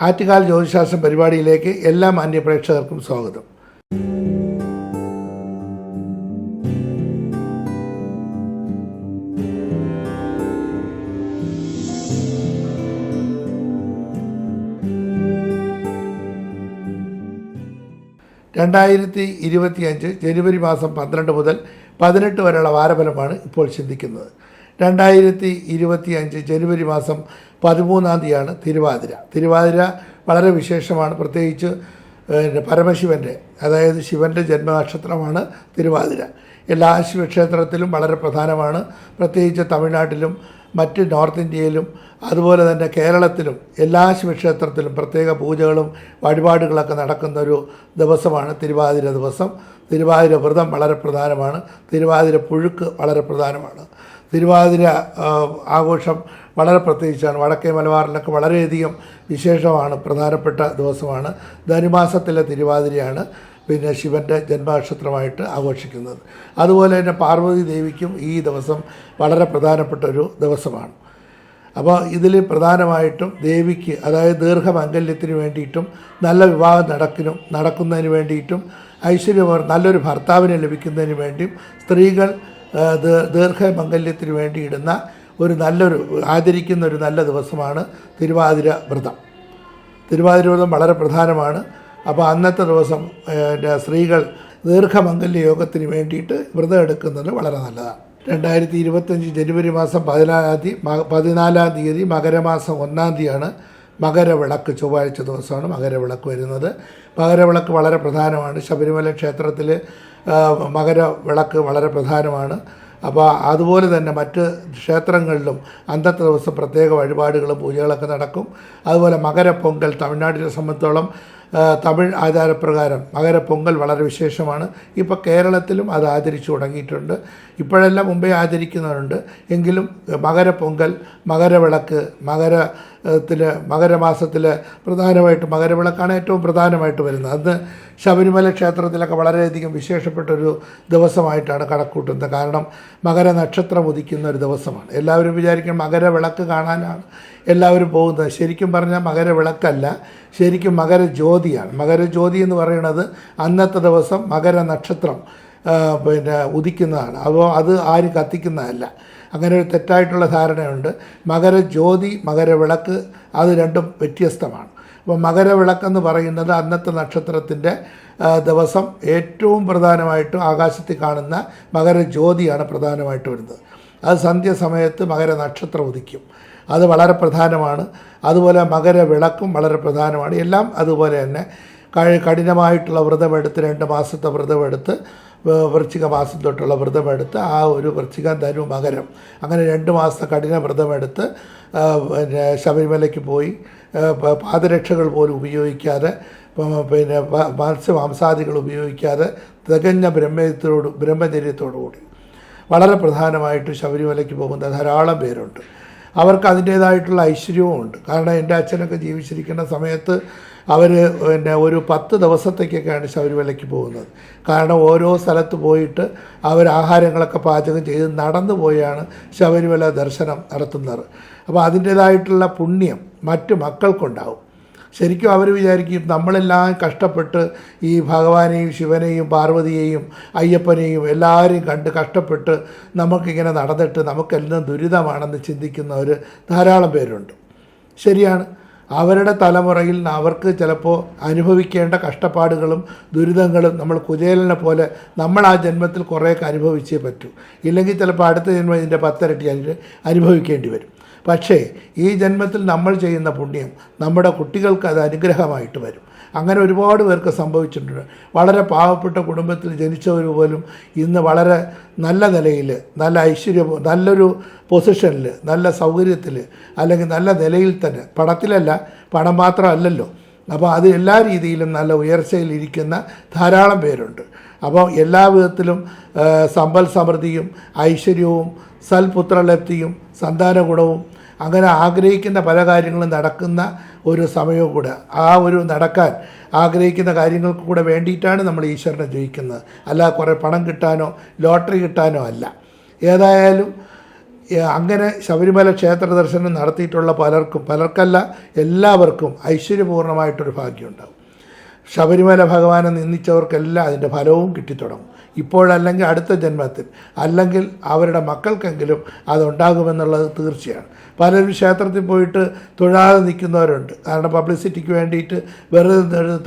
ആറ്റുകാൽ ജ്യോതിശാസ്ത്രം പരിപാടിയിലേക്ക് എല്ലാ മാന്യപ്രേക്ഷകർക്കും സ്വാഗതം. ജനുവരി മാസം 12 മുതൽ 18 വരെയുള്ള വാരഫലമാണ് ഇപ്പോൾ ചിന്തിക്കുന്നത്. 2025 ജനുവരി മാസം 13-ാം തീയതിയാണ് തിരുവാതിര വളരെ വിശേഷമാണ്. പ്രത്യേകിച്ച് പരമശിവൻ്റെ, അതായത് ശിവൻ്റെ ജന്മനക്ഷത്രമാണ് തിരുവാതിര. എല്ലാ ശിവക്ഷേത്രത്തിലും വളരെ പ്രധാനമാണ്. പ്രത്യേകിച്ച് തമിഴ്നാട്ടിലും മറ്റ് നോർത്ത് ഇന്ത്യയിലും അതുപോലെ തന്നെ കേരളത്തിലും എല്ലാ ശിവക്ഷേത്രത്തിലും പ്രത്യേക പൂജകളും വഴിപാടുകളൊക്കെ നടക്കുന്ന ഒരു ദിവസമാണ് തിരുവാതിര ദിവസം. തിരുവാതിര വ്രതം വളരെ പ്രധാനമാണ്. തിരുവാതിര പുഴുക്ക് വളരെ പ്രധാനമാണ്. തിരുവാതിര ആഘോഷം വളരെ പ്രത്യേകിച്ചാണ്. വടക്കേ മലബാറിലൊക്കെ വളരെയധികം വിശേഷമാണ്, പ്രധാനപ്പെട്ട ദിവസമാണ്. ധനുമാസത്തിലെ തിരുവാതിരയാണ് പിന്നെ ശിവൻ്റെ ജന്മനക്ഷത്രമായിട്ട് ആഘോഷിക്കുന്നത്. അതുപോലെ തന്നെ പാർവതി ദേവിക്കും ഈ ദിവസം വളരെ പ്രധാനപ്പെട്ട ഒരു ദിവസമാണ്. അപ്പോൾ ഇതിൽ പ്രധാനമായിട്ടും ദേവിക്ക്, അതായത് ദീർഘമംഗല്യത്തിന് വേണ്ടിയിട്ടും നല്ല വിവാഹം നടക്കുന്നതിന് വേണ്ടിയിട്ടും നല്ലൊരു ഭർത്താവിനെ ലഭിക്കുന്നതിന് വേണ്ടിയും സ്ത്രീകൾ ദീർഘമംഗല്യത്തിന് വേണ്ടി ഇടുന്ന ആചരിക്കുന്ന ഒരു നല്ല ദിവസമാണ് തിരുവാതിര വ്രതം. തിരുവാതിര വ്രതം വളരെ പ്രധാനമാണ്. അപ്പോൾ അന്നത്തെ ദിവസം സ്ത്രീകൾ ദീർഘമംഗല്യ യോഗത്തിന് വേണ്ടിയിട്ട് വ്രതം എടുക്കുന്നത് വളരെ നല്ലതാണ്. 2025 ജനുവരി മാസം 14-ാം തീയതി മകരമാസം 1-ാം തീയതിയാണ് മകരവിളക്ക്. ചൊവ്വാഴ്ച ദിവസമാണ് മകരവിളക്ക് വരുന്നത്. മകരവിളക്ക് വളരെ പ്രധാനമാണ്. ശബരിമല ക്ഷേത്രത്തിൽ മകരവിളക്ക് വളരെ പ്രധാനമാണ്. അപ്പോൾ അതുപോലെ തന്നെ മറ്റ് ക്ഷേത്രങ്ങളിലും അന്നത്തെ ദിവസം പ്രത്യേക വഴിപാടുകളും പൂജകളൊക്കെ നടക്കും. അതുപോലെ മകരപ്പൊങ്കൽ തമിഴ്നാട്ടിനെ സംബന്ധിച്ചോളം തമിഴ് ആചാരപ്രകാരം മകരപ്പൊങ്കൽ വളരെ വിശേഷമാണ്. ഇപ്പോൾ കേരളത്തിലും അത് ആചരിച്ചു തുടങ്ങിയിട്ടുണ്ട്. ഇപ്പോഴെല്ലാം മുമ്പേ ആചരിക്കുന്നവരുണ്ട്. എങ്കിലും മകരപ്പൊങ്കൽ, മകരവിളക്ക്, മകരമാസത്തിൽ പ്രധാനമായിട്ട് മകരവിളക്കാണ് ഏറ്റവും പ്രധാനമായിട്ട് വരുന്നത്. അന്ന് ശബരിമല ക്ഷേത്രത്തിലൊക്കെ വളരെയധികം വിശേഷപ്പെട്ടൊരു ദിവസമായിട്ടാണ് കണക്കൂട്ടുന്നത്. കാരണം മകരനക്ഷത്രം ഉദിക്കുന്ന ഒരു ദിവസമാണ്. എല്ലാവരും വിചാരിക്കും മകരവിളക്ക് കാണാനാണ് എല്ലാവരും പോകുന്നത്. ശരിക്കും പറഞ്ഞാൽ മകരവിളക്കല്ല, ശരിക്കും മകരജ്യോതിയാണ്. മകരജ്യോതി എന്ന് പറയുന്നത് അന്നത്തെ ദിവസം മകരനക്ഷത്രം ഉദിക്കുന്നതാണ്. അപ്പോൾ അത് ആരും കത്തിക്കുന്നതല്ല. അങ്ങനെ ഒരു തെറ്റായിട്ടുള്ള ധാരണയുണ്ട്. മകരജ്യോതി, മകരവിളക്ക് അത് രണ്ടും വ്യത്യസ്തമാണ്. അപ്പോൾ മകരവിളക്കെന്ന് പറയുന്നത് അന്നത്തെ നക്ഷത്രത്തിൻ്റെ ദിവസം ഏറ്റവും പ്രധാനമായിട്ടും ആകാശത്തിൽ കാണുന്ന മകരജ്യോതിയാണ് പ്രധാനമായിട്ട് വരുന്നത്. അത് സന്ധ്യാസമയത്ത് മകരനക്ഷത്രം ഉദിക്കും. അത് വളരെ പ്രധാനമാണ്. അതുപോലെ മകരവിളക്കും വളരെ പ്രധാനമാണ്. എല്ലാം അതുപോലെ തന്നെ കഠിനമായിട്ടുള്ള വ്രതമെടുത്ത് 2 മാസത്തെ വ്രതമെടുത്ത് വൃശ്ചിക മാസം തൊട്ടുള്ള വ്രതമെടുത്ത് ആ ഒരു വൃശ്ചിക, ധനു, മകരം അങ്ങനെ 2 മാസത്തെ കഠിന വ്രതമെടുത്ത് ശബരിമലയ്ക്ക് പോയി പാദരക്ഷകൾ പോലും ഉപയോഗിക്കാതെ മത്സ്യമാംസാദികൾ ഉപയോഗിക്കാതെ തികഞ്ഞ ബ്രഹ്മചര്യത്തോടുകൂടി വളരെ പ്രധാനമായിട്ട് ശബരിമലയ്ക്ക് പോകുന്ന ധാരാളം പേരുണ്ട്. അവർക്ക് അതിൻ്റേതായിട്ടുള്ള ഐശ്വര്യവും ഉണ്ട്. കാരണം എൻ്റെ അച്ഛനൊക്കെ ജീവിച്ചിരിക്കുന്ന സമയത്ത് അവർ ഒരു 10 ദിവസത്തേക്കൊക്കെയാണ് ശബരിമലയ്ക്ക് പോകുന്നത്. കാരണം ഓരോ സ്ഥലത്ത് പോയിട്ട് അവർ ആഹാരങ്ങളൊക്കെ പാചകം ചെയ്ത് നടന്നു പോയാണ് ശബരിമല ദർശനം നടത്തുന്നത്. അപ്പോൾ അതിൻ്റേതായിട്ടുള്ള പുണ്യം മറ്റു മക്കൾക്കുണ്ടാവും. ശരിക്കും അവർ വിചാരിക്കും നമ്മളെല്ലാം കഷ്ടപ്പെട്ട് ഈ ഭഗവാനെയും ശിവനെയും പാർവതിയെയും അയ്യപ്പനെയും എല്ലാവരെയും കണ്ട് കഷ്ടപ്പെട്ട് നമുക്കിങ്ങനെ നടന്നിട്ട് നമുക്കെല്ലാം ദുരിതമാണെന്ന് ചിന്തിക്കുന്നവർ ധാരാളം പേരുണ്ട്. ശരിയാണ്. അവരുടെ തലമുറയിൽ അവർക്ക് ചിലപ്പോൾ അനുഭവിക്കേണ്ട കഷ്ടപ്പാടുകളും ദുരിതങ്ങളും നമ്മൾ കുചേലനെ പോലെ നമ്മൾ ആ ജന്മത്തിൽ കുറേയൊക്കെ അനുഭവിച്ചേ പറ്റൂ. ഇല്ലെങ്കിൽ ചിലപ്പോൾ അടുത്ത ജന്മം ഇതിൻ്റെ 10 ഇരട്ടി അനുഭവിക്കേണ്ടി വരും. പക്ഷേ ഈ ജന്മത്തിൽ നമ്മൾ ചെയ്യുന്ന പുണ്യം നമ്മുടെ കുട്ടികൾക്ക് അത് അനുഗ്രഹമായിട്ട് വരും. അങ്ങനെ ഒരുപാട് പേർക്ക് സംഭവിച്ചിട്ടുണ്ട്. വളരെ പാവപ്പെട്ട കുടുംബത്തിൽ ജനിച്ചവർ പോലും ഇന്ന് വളരെ നല്ല നിലയിൽ, നല്ല ഐശ്വര്യം, നല്ലൊരു പൊസിഷനിൽ, നല്ല സൗകര്യത്തിൽ, അല്ലെങ്കിൽ നല്ല നിലയിൽ തന്നെ, പണത്തിലല്ല, പണം മാത്രമല്ലല്ലോ, അപ്പോൾ അത് എല്ലാ രീതിയിലും നല്ല ഉയർച്ചയിലിരിക്കുന്ന ധാരാളം പേരുണ്ട്. അപ്പോൾ എല്ലാ വിധത്തിലും സമ്പൽ സമൃദ്ധിയും ഐശ്വര്യവും സൽപുത്രലബ്ധിയും സന്താന ഗുണവും അങ്ങനെ ആഗ്രഹിക്കുന്ന പല കാര്യങ്ങളും നടക്കുന്ന ഒരു സമയവും കൂടെ. ആ ഒരു നടക്കാൻ ആഗ്രഹിക്കുന്ന കാര്യങ്ങൾക്ക് കൂടെ വേണ്ടിയിട്ടാണ് നമ്മൾ ഈശ്വരനെ ജയിക്കുന്നത്. അല്ല കുറേ പണം കിട്ടാനോ ലോട്ടറി കിട്ടാനോ അല്ല. ഏതായാലും അങ്ങനെ ശബരിമല ക്ഷേത്ര ദർശനം നടത്തിയിട്ടുള്ള പലർക്കല്ല എല്ലാവർക്കും ഐശ്വര്യപൂർണ്ണമായിട്ടൊരു ഭാഗ്യമുണ്ടാകും. ശബരിമല ഭഗവാനെ നിന്ദിച്ചവർക്കെല്ലാം അതിൻ്റെ ഫലവും കിട്ടിത്തുടങ്ങും. ഇപ്പോഴല്ലെങ്കിൽ അടുത്ത ജന്മത്തിൽ, അല്ലെങ്കിൽ അവരുടെ മക്കൾക്കെങ്കിലും അതുണ്ടാകുമെന്നുള്ളത് തീർച്ചയാണ്. പലരും ക്ഷേത്രത്തിൽ പോയിട്ട് തൊഴാതെ നിൽക്കുന്നവരുണ്ട്. കാരണം പബ്ലിസിറ്റിക്ക് വേണ്ടിയിട്ട്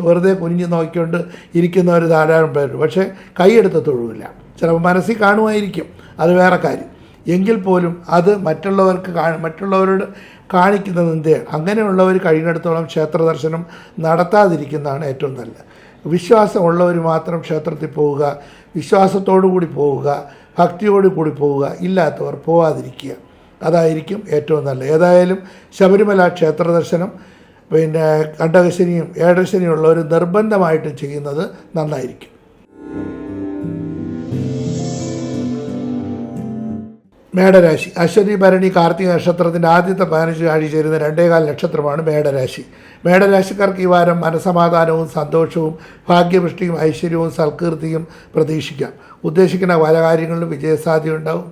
വെറുതെ കുനിഞ്ഞ് നോക്കിക്കൊണ്ട് ഇരിക്കുന്നവർ ധാരാളം പേരുണ്ട്. പക്ഷേ കൈയെടുത്ത് തൊഴുവില്ല. ചിലപ്പോൾ മനസ്സിൽ കാണുമായിരിക്കും, അത് വേറെ കാര്യം. എങ്കിൽ പോലും അത് മറ്റുള്ളവരോട് കാണിക്കുന്ന നിന്ദയാണ്. അങ്ങനെയുള്ളവർ കഴിയുന്നിടത്തോളം ക്ഷേത്ര ദർശനം നടത്താതിരിക്കുന്നതാണ് ഏറ്റവും നല്ലത്. വിശ്വാസമുള്ളവർ മാത്രം ക്ഷേത്രത്തിൽ പോവുക, വിശ്വാസത്തോടു കൂടി പോവുക, ഭക്തിയോടു കൂടി പോവുക. ഇല്ലാത്തവർ പോവാതിരിക്കുക. അതായിരിക്കും ഏറ്റവും നല്ലത്. ഏതായാലും ശബരിമല ക്ഷേത്ര ദർശനം കണ്ടകശനിയും ഏഴശനിയും ഉള്ളവർ നിർബന്ധമായിട്ടും ചെയ്യുന്നത് നന്നായിരിക്കും. മേടരാശി. അശ്വതി ഭരണി കാർത്തിക നക്ഷത്രത്തിൻ്റെ ആദ്യത്തെ 15 ആഴി ചേരുന്ന 2.25 നക്ഷത്രമാണ് മേടരാശി. മേടരാശിക്കാർക്ക് ഈ വാരം മനസമാധാനവും സന്തോഷവും ഭാഗ്യപുഷ്ടിയും ഐശ്വര്യവും സൽകീർത്തിയും പ്രതീക്ഷിക്കാം. ഉദ്ദേശിക്കുന്ന പല കാര്യങ്ങളിലും വിജയസാധ്യത ഉണ്ടാവും.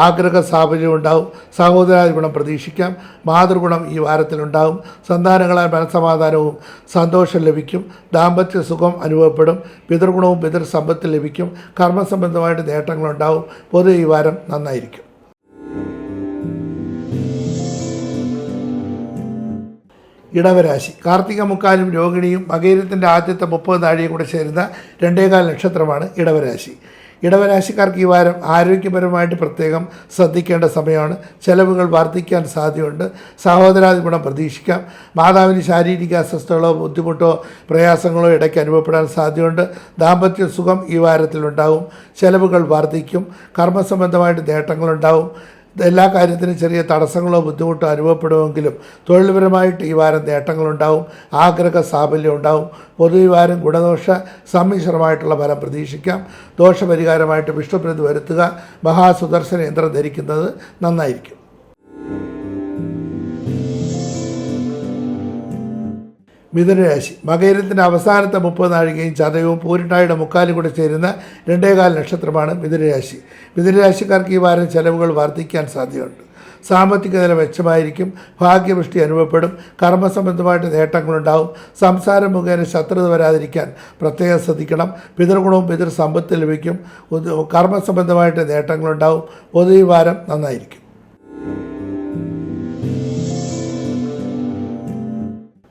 ആഗ്രഹ സാഫല്യം ഉണ്ടാവും. സഹോദരാദി ഗുണം പ്രതീക്ഷിക്കാം. മാതൃഗുണം ഈ വാരത്തിലുണ്ടാവും. സന്താനങ്ങളാൽ മനസമാധാനവും സന്തോഷം ലഭിക്കും. ദാമ്പത്യ സുഖം അനുഭവപ്പെടും. പിതൃഗുണവും പിതൃസമ്പത്ത് ലഭിക്കും. കർമ്മസംബന്ധമായിട്ട് നേട്ടങ്ങളുണ്ടാവും. പൊതുവെ ഈ വാരം നന്നായിരിക്കും. ഇടവരാശി. കാർത്തിക മുക്കാലും രോഹിണിയും മകയിരത്തിൻ്റെ ആദ്യത്തെ 30 നാഴിയും കൂടെ ചേരുന്ന 2.25 നക്ഷത്രമാണ് ഇടവരാശി. ഇടവരാശിക്കാർക്ക് ഈ വാരം ആരോഗ്യപരമായിട്ട് പ്രത്യേകം ശ്രദ്ധിക്കേണ്ട സമയമാണ്. ചെലവുകൾ വർദ്ധിക്കാൻ സാധ്യതയുണ്ട്. സഹോദരാദി ഗുണം പ്രതീക്ഷിക്കാം. മാതാവിന് ശാരീരിക അസ്വസ്ഥതകളോ ബുദ്ധിമുട്ടോ പ്രയാസങ്ങളോ ഇടയ്ക്ക് അനുഭവപ്പെടാൻ സാധ്യതയുണ്ട്. ദാമ്പത്യ സുഖം ഈ വാരത്തിലുണ്ടാവും. ചെലവുകൾ വർദ്ധിക്കും. കർമ്മസംബന്ധമായിട്ട് നേട്ടങ്ങളുണ്ടാവും. എല്ലാ കാര്യത്തിനും ചെറിയ തടസ്സങ്ങളോ ബുദ്ധിമുട്ടോ അനുഭവപ്പെടുമെങ്കിലും തൊഴിൽപരമായിട്ട് ഈ വാരം നേട്ടങ്ങളുണ്ടാവും. ആഗ്രഹ സാഫല്യം ഉണ്ടാവും. പൊതുവെ വാരം ഗുണദോഷ സമ്മിശ്രമായിട്ടുള്ള ഫലം പ്രതീക്ഷിക്കാം. ദോഷപരിഹാരമായിട്ട് വിഷ്ണുപ്രീതി വരുത്തുക. മഹാസുദർശന യന്ത്രം ധരിക്കുന്നത് നന്നായിരിക്കും. മിഥുനരാശി. മകയിരത്തിൻ്റെ അവസാനത്തെ 30 നാഴികയും ചതയവും പൂരിട്ടായുടെ മുക്കാലും കൂടെ ചേരുന്ന 2.25 നക്ഷത്രമാണ് മിഥുനരാശി. മിഥുനരാശിക്കാർക്ക് ഈ വാരം ചെലവുകൾ വർദ്ധിക്കാൻ സാധ്യതയുണ്ട്. സാമ്പത്തിക നില മെച്ചമായിരിക്കും. ഭാഗ്യപുഷ്ടി അനുഭവപ്പെടും. കർമ്മസംബന്ധമായിട്ട് നേട്ടങ്ങളുണ്ടാവും. സംസാരം മുഖേന ശത്രുത വരാതിരിക്കാൻ പ്രത്യേകം ശ്രദ്ധിക്കണം. പിതൃഗുണവും പിതൃസമ്പത്ത് ലഭിക്കും. കർമ്മസംബന്ധമായിട്ട് നേട്ടങ്ങളുണ്ടാവും. പൊതുവെ വാരം നന്നായിരിക്കും.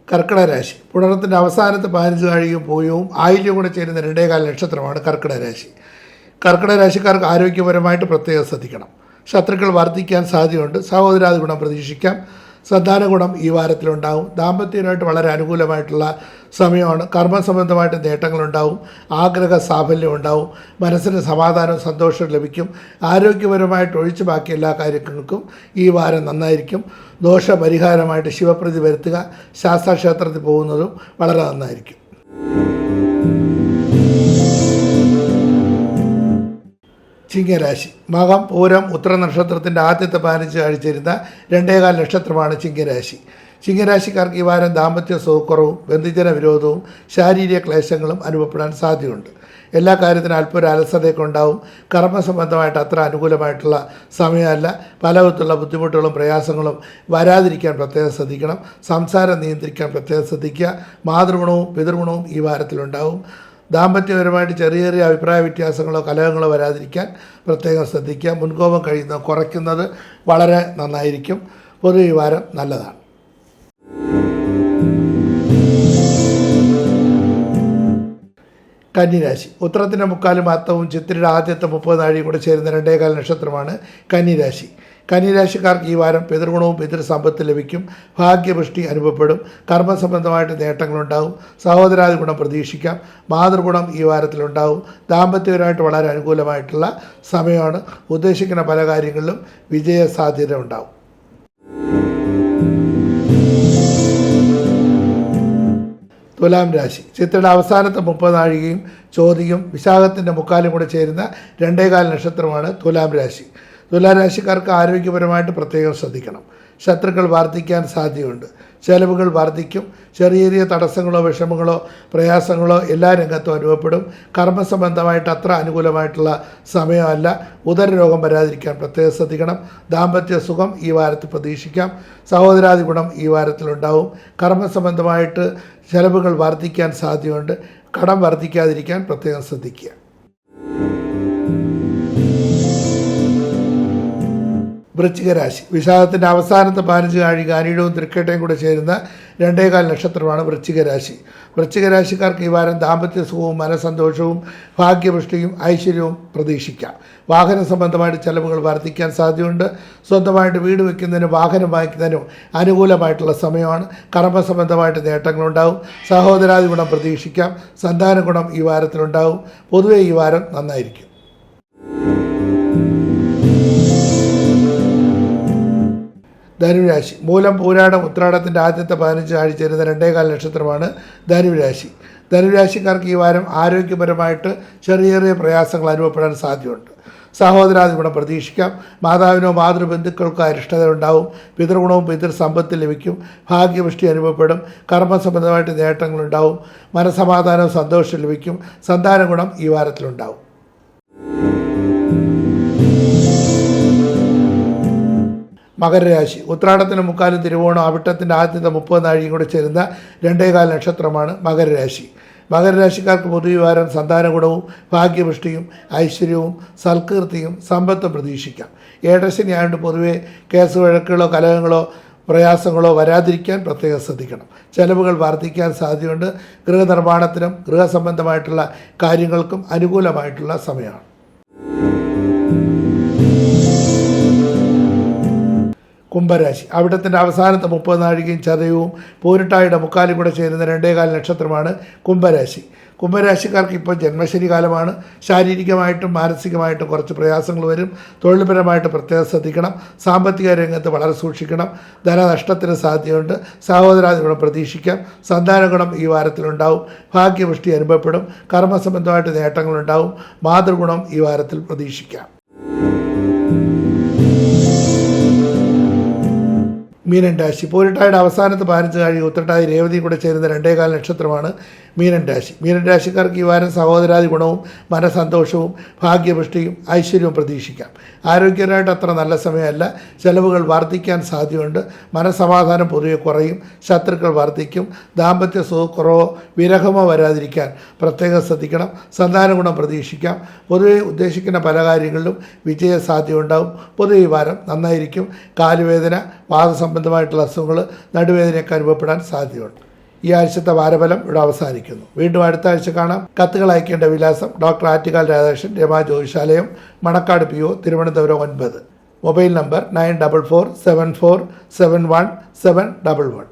കർക്കിടകരാശി. പുണർത്തിൻ്റെ അവസാനത്തെ 15 നാഴികയും പൂയവും ആയില്യം കൂടെ ചേരുന്ന 2.25 നക്ഷത്രമാണ് കർക്കിടകരാശി. കർക്കിടകരാശിക്കാർക്ക് ആരോഗ്യപരമായിട്ട് പ്രത്യേകം ശ്രദ്ധിക്കണം. ശത്രുക്കൾ വർദ്ധിക്കാൻ സാധ്യതയുണ്ട്. സഹോദരാദി ഗുണം പ്രതീക്ഷിക്കാം. സന്താന ഗുണം ഈ വാരത്തിലുണ്ടാവും. ദാമ്പത്യമായിട്ട് വളരെ അനുകൂലമായിട്ടുള്ള സമയമാണ്. കർമ്മസംബന്ധമായിട്ട് നേട്ടങ്ങളുണ്ടാവും. ആഗ്രഹ സാഫല്യം ഉണ്ടാവും. മനസ്സിന് സമാധാനവും സന്തോഷവും ലഭിക്കും. ആരോഗ്യപരമായിട്ട് ഒഴിച്ച് ബാക്കി എല്ലാ കാര്യങ്ങൾക്കും ഈ വാരം നന്നായിരിക്കും. ദോഷപരിഹാരമായിട്ട് ശിവപ്രീതി വരുത്തുക. ശാസ്താക്ഷേത്രത്തിൽ പോകുന്നതും വളരെ നന്നായിരിക്കും. ചിങ്ങരാശി. മകം പൂരം ഉത്തര നക്ഷത്രത്തിൻ്റെ ആദ്യത്തെ 15 ആഴ്ചയിരുന്ന 2.25 നക്ഷത്രമാണ് ചിങ്ങരാശി. ചിങ്ങരാശിക്കാർക്ക് ഈ വാരം ദാമ്പത്യ സുഖക്കുറവും ബന്ധുജന വിരോധവും ശാരീരിക ക്ലേശങ്ങളും അനുഭവപ്പെടാൻ സാധ്യതയുണ്ട്. എല്ലാ കാര്യത്തിനും അല്പം ഒരു അലസതയൊക്കെ ഉണ്ടാവും. കർമ്മസംബന്ധമായിട്ട് അത്ര അനുകൂലമായിട്ടുള്ള സമയമല്ല. പലവിധത്തിലുള്ള ബുദ്ധിമുട്ടുകളും പ്രയാസങ്ങളും വരാതിരിക്കാൻ പ്രത്യേകം ശ്രദ്ധിക്കണം. സംസാരം നിയന്ത്രിക്കാൻ പ്രത്യേകം ശ്രദ്ധിക്കുക. മാതൃഗുണവും പിതൃഗുണവും ഈ വാരത്തിലുണ്ടാവും. ദാമ്പത്യപരമായിട്ട് ചെറിയ ചെറിയ അഭിപ്രായ വ്യത്യാസങ്ങളോ കലഹങ്ങളോ വരാതിരിക്കാൻ പ്രത്യേകം ശ്രദ്ധിക്കുക. മുൻകോപം കുറയ്ക്കുന്നത് വളരെ നന്നായിരിക്കും. പൊതുവെ ഈ വാരം നല്ലതാണ്. കന്നിരാശി. ഉത്തരത്തിൻ്റെ മുക്കാലും അത്തവും ചിത്തിരയുടെ ആദ്യത്തെ 30 നാഴിയും കൂടെ ചേരുന്ന 2.25 നക്ഷത്രമാണ് കന്നിരാശി. കന്നിരാശിക്കാർക്ക് ഈ വാരം പിതൃഗുണവും പിതൃസമ്പത്ത് ലഭിക്കും. ഭാഗ്യപുഷ്ടി അനുഭവപ്പെടും. കർമ്മസംബന്ധമായിട്ട് നേട്ടങ്ങളുണ്ടാവും. സഹോദരാദി ഗുണം പ്രതീക്ഷിക്കാം. മാതൃഗുണം ഈ വാരത്തിലുണ്ടാവും. ദാമ്പത്യപരമായിട്ട് വളരെ അനുകൂലമായിട്ടുള്ള സമയമാണ്. ഉദ്ദേശിക്കുന്ന പല കാര്യങ്ങളിലും വിജയസാധ്യത ഉണ്ടാവും. തുലാം രാശി. ചിത്രയുടെ അവസാനത്തെ 30 നാഴികയും ചോതിയും വിശാഖത്തിൻ്റെ മുക്കാലും കൂടെ ചേരുന്ന 2.25 നക്ഷത്രമാണ് തുലാം രാശി. തുലാം രാശിക്കാർക്ക് ആരോഗ്യപരമായിട്ട് പ്രത്യേകം ശ്രദ്ധിക്കണം. ശത്രുക്കൾ വർദ്ധിക്കാൻ സാധ്യതയുണ്ട്. ചെലവുകൾ വർദ്ധിക്കും. ചെറിയ തടസ്സങ്ങളോ വിഷമങ്ങളോ പ്രയാസങ്ങളോ എല്ലാ രംഗത്തും അനുഭവപ്പെടും. കർമ്മസംബന്ധമായിട്ട് അത്ര അനുകൂലമായിട്ടുള്ള സമയമല്ല. ഉദരരോഗം വരാതിരിക്കാൻ പ്രത്യേകം ശ്രദ്ധിക്കണം. ദാമ്പത്യ സുഖം ഈ വാരത്തിൽ പ്രതീക്ഷിക്കാം. സഹോദരാദി ഗുണം ഈ വാരത്തിലുണ്ടാവും. കർമ്മസംബന്ധമായിട്ട് ചെലവുകൾ വർദ്ധിക്കാൻ സാധ്യതയുണ്ട്. കടം വർദ്ധിക്കാതിരിക്കാൻ പ്രത്യേകം ശ്രദ്ധിക്കുക. വൃശ്ചികരാശി വിശാഖത്തിൻ്റെ അവസാനത്തെ 15 നാഴിക അനിഴവും തൃക്കേട്ടയും കൂടെ ചേരുന്ന 2.25 നക്ഷത്രമാണ് വൃശ്ചികരാശി. വൃശ്ചികരാശിക്കാർക്ക് ഈ വാരം ദാമ്പത്യ സുഖവും മനസ്സന്തോഷവും ഭാഗ്യപുഷ്ടിയും ഐശ്വര്യവും പ്രതീക്ഷിക്കാം. വാഹന സംബന്ധമായിട്ട് ചെലവുകൾ വർദ്ധിക്കാൻ സാധ്യതയുണ്ട്. സ്വന്തമായിട്ട് വീട് വയ്ക്കുന്നതിനും വാഹനം വാങ്ങിക്കുന്നതിനും അനുകൂലമായിട്ടുള്ള സമയമാണ്. കർമ്മസംബന്ധമായിട്ട് നേട്ടങ്ങളുണ്ടാവും. സഹോദരാദി ഗുണം പ്രതീക്ഷിക്കാം. സന്താന ഗുണം ഈ വാരത്തിലുണ്ടാവും. പൊതുവെ ഈ വാരം നന്നായിരിക്കും. ധനുരാശി മൂലം പൂരാടം ഉത്രാടത്തിൻ്റെ ആദ്യത്തെ 15 നാഴി ചേരുന്ന 2.25 നക്ഷത്രമാണ് ധനുരാശി. ധനുരാശിക്കാർക്ക് ഈ വാരം ആരോഗ്യപരമായിട്ട് ചെറിയ പ്രയാസങ്ങൾ അനുഭവപ്പെടാൻ സാധ്യതയുണ്ട്. സഹോദരാദി ഗുണം പ്രതീക്ഷിക്കാം. മാതാവിനോ മാതൃബന്ധുക്കൾക്കോ അരിഷ്ടത ഉണ്ടാവും. പിതൃഗുണവും പിതൃസമ്പത്ത് ലഭിക്കും. ഭാഗ്യപുഷ്ടി അനുഭവപ്പെടും. കർമ്മസംബന്ധമായിട്ട് നേട്ടങ്ങളുണ്ടാവും. മനസമാധാനവും സന്തോഷം ലഭിക്കും. സന്താന ഗുണം ഈ വാരത്തിലുണ്ടാവും. മകരരാശി ഉത്രാടത്തിന് മുക്കാലും തിരുവോണം അവിട്ടത്തിൻ്റെ ആദ്യത്തെ 30 നാഴികയും കൂടെ ചേരുന്ന 2.25 നക്ഷത്രമാണ് മകരരാശി. മകരരാശിക്കാർക്ക് പൊതുവെ വാരം സന്താന ഗുണവും ഭാഗ്യപുഷ്ടിയും ഐശ്വര്യവും സൽകീർത്തിയും സമ്പത്തും പ്രതീക്ഷിക്കാം. ഏഴശനി ആയതുകൊണ്ട് പൊതുവെ കേസ് വഴക്കുകളോ കലഹങ്ങളോ പ്രയാസങ്ങളോ വരാതിരിക്കാൻ പ്രത്യേകം ശ്രദ്ധിക്കണം. ചെലവുകൾ വർദ്ധിക്കാൻ സാധ്യതയുണ്ട്. ഗൃഹനിർമ്മാണത്തിനും ഗൃഹസംബന്ധമായിട്ടുള്ള കാര്യങ്ങൾക്കും അനുകൂലമായിട്ടുള്ള സമയമാണ്. കുംഭരാശി അവിടത്തിൻ്റെ അവസാനത്തെ 30 നാഴികയും ചതയവും പൂരിട്ടായുടെ മുക്കാലും കൂടെ ചേരുന്ന 2.25 നക്ഷത്രമാണ് കുംഭരാശി. കുംഭരാശിക്കാർക്ക് ഇപ്പോൾ ജന്മശനി കാലമാണ്. ശാരീരികമായിട്ടും മാനസികമായിട്ടും കുറച്ച് പ്രയാസങ്ങൾ വരും. തൊഴിൽപരമായിട്ട് പ്രത്യേകം ശ്രദ്ധിക്കണം. സാമ്പത്തിക രംഗത്ത് വളരെ സൂക്ഷിക്കണം. ധനനഷ്ടത്തിന് സാധ്യതയുണ്ട്. സഹോദരാദി ഗുണം പ്രതീക്ഷിക്കാം. സന്താന ഗുണം ഈ വാരത്തിലുണ്ടാവും. ഭാഗ്യപുഷ്ടി അനുഭവപ്പെടും. കർമ്മസംബന്ധമായിട്ട് നേട്ടങ്ങളുണ്ടാവും. മാതൃഗുണം ഈ വാരത്തിൽ പ്രതീക്ഷിക്കാം. മീനൻ രാശി പൂരിട്ടായുടെ അവസാനത്തെ 15 നാഴി ഉത്രട്ടായി രേവതി കൂടെ ചേരുന്ന 2.25 നക്ഷത്രമാണ് മീനൻ രാശി. മീനൻ രാശിക്കാർക്ക് ഈ വാരം സഹോദരാദി ഗുണവും മനസന്തോഷവും ഭാഗ്യപുഷ്ടിയും ഐശ്വര്യവും പ്രതീക്ഷിക്കാം. ആരോഗ്യപരമായിട്ട് അത്ര നല്ല സമയമല്ല. ചെലവുകൾ വർദ്ധിക്കാൻ സാധ്യതയുണ്ട്. മനസമാധാനം പൊതുവെ കുറയും. ശത്രുക്കൾ വർദ്ധിക്കും. ദാമ്പത്യ സുഖക്കുറവോ വിരഹമോ വരാതിരിക്കാൻ പ്രത്യേകം ശ്രദ്ധിക്കണം. സന്താന ഗുണം പ്രതീക്ഷിക്കാം. പൊതുവെ ഉദ്ദേശിക്കുന്ന പല കാര്യങ്ങളിലും വിജയ സാധ്യത ഉണ്ടാവും. പൊതുവെ ഈ വാരം നന്നായിരിക്കും. കാലുവേദന വാദസംബന്ധമായിട്ടുള്ള അസുഖങ്ങൾ നടുവേദനയൊക്കെ അനുഭവപ്പെടാൻ സാധ്യതയുണ്ട്. ഈ ആഴ്ചത്തെ വാരഫലം ഇവിടെ അവസാനിക്കുന്നു. വീണ്ടും അടുത്ത ആഴ്ച കാണാം. കത്തുകൾ അയക്കേണ്ട വിലാസം doctor Attukal Radhakrishnan, Rama Jyothishalayam, Manakkad PO, Thiruvananthapuram 9. Mobile number 9447471711.